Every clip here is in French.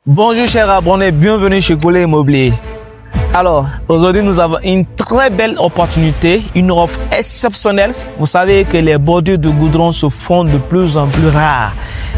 Bonjour chers abonnés, bienvenue chez Goulet Immobilier. Alors, aujourd'hui nous avons une très belle opportunité, une offre exceptionnelle. Vous savez que les bordures de goudron se font de plus en plus rares.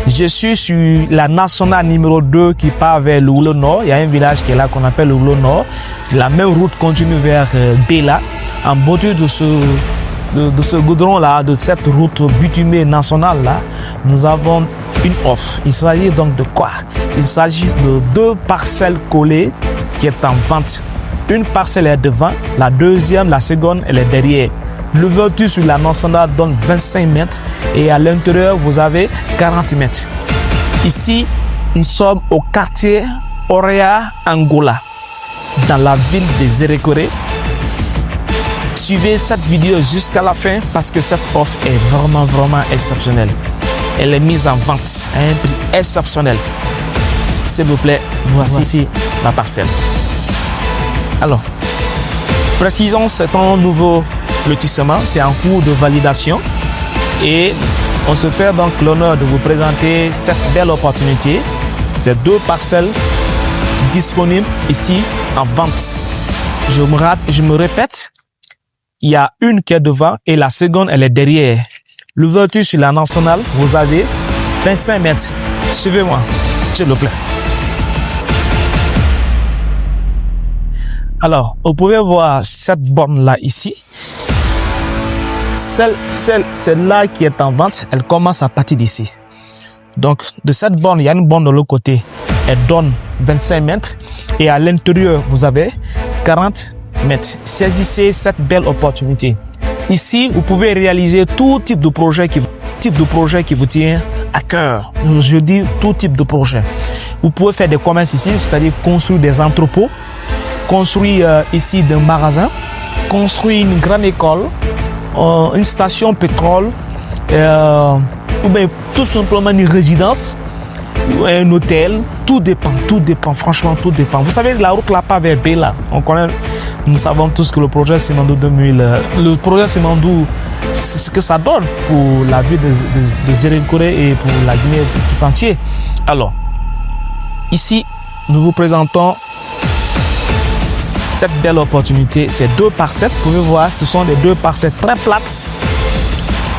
Je suis sur la nationale numéro 2 qui part vers le Rouleau Nord. Il y a un village qui est là qu'on appelle le Rouleau Nord. La même route continue vers Béla. En bordure de ce goudron-là, de cette route bitumée nationale là, nous avons une offre. Il s'agit donc de quoi? Il s'agit de 2 parcelles collées qui est en vente. Une parcelle est devant, la seconde, elle est derrière. L'ouverture sur la nationale donne 25 mètres et à l'intérieur, vous avez 40 mètres. Ici, nous sommes au quartier Orea Angola, dans la ville de Zérékoré. Suivez cette vidéo jusqu'à la fin parce que cette offre est vraiment exceptionnelle. Elle est mise en vente à un prix exceptionnel. S'il vous plaît, voici la parcelle. Alors, précisons, c'est un nouveau lotissement, c'est en cours de validation et on se fait donc l'honneur de vous présenter cette belle opportunité. Ces 2 parcelles disponibles ici en vente. Je me répète, il y a une qui est devant et la seconde, elle est derrière. L'ouverture sur la nationale, vous avez 25 mètres. Suivez-moi, s'il vous plaît. Alors, vous pouvez voir cette borne-là ici. Celle-là qui est en vente, elle commence à partir d'ici. Donc, de cette borne, il y a une borne de l'autre côté. Elle donne 25 mètres. Et à l'intérieur, vous avez 40 mètres. Saisissez cette belle opportunité. Ici, vous pouvez réaliser tout type de projet qui vous tient à cœur. Je dis tout type de projet. Vous pouvez faire des commerces ici, c'est-à-dire construire des entrepôts, construire ici des magasins, construire une grande école, une station pétrole, ou bien tout simplement une résidence, un hôtel. Tout dépend, franchement tout dépend. Vous savez, la route là-bas vers Béla, nous savons tous que le projet Simandou 2000, le projet Simandou, c'est ce que ça donne pour la ville de Zérékoré et pour la Guinée tout entier. Alors, ici, nous vous présentons cette belle opportunité. Ces 2 parcelles, vous pouvez voir, ce sont des 2 parcelles très plates.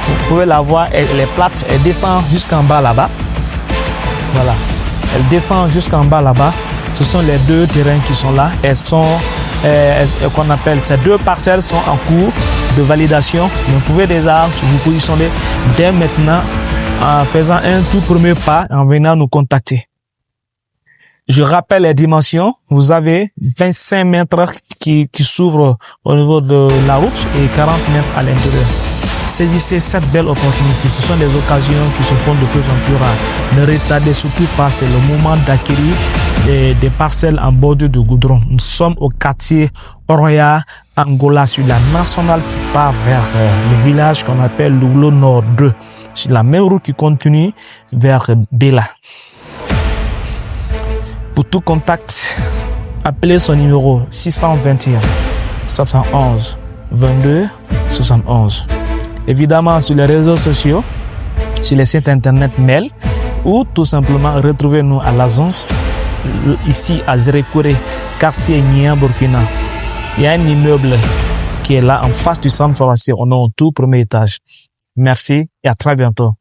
Vous pouvez la voir, elle est plate, elle descend jusqu'en bas là-bas. Voilà, elle descend jusqu'en bas là-bas. Ce sont les 2 terrains qui sont là. Elles sont, qu'on appelle, ces 2 parcelles sont en cours de validation. Vous pouvez déjà vous positionner dès maintenant en faisant un tout premier pas, en venant nous contacter. Je rappelle les dimensions. Vous avez 25 mètres qui s'ouvrent au niveau de la route et 40 mètres à l'intérieur. Saisissez cette belle opportunité. Ce sont des occasions qui se font de plus en plus rares. Ne retardez surtout pas, c'est le moment d'acquérir des parcelles en bordure de goudron. Nous sommes au quartier Orea Angola, sur la nationale qui part vers le village qu'on appelle le Rouleau Nord 2. Sur la même route qui continue vers Béla. Pour tout contact, appelez son numéro 621 71 22 71. Évidemment, sur les réseaux sociaux, sur les sites internet mail, ou tout simplement retrouvez-nous à l'agence ici à Zérékoré, quartier Nia Burkina. Il y a un immeuble qui est là en face du centre forestier, on est au tout premier étage. Merci et à très bientôt.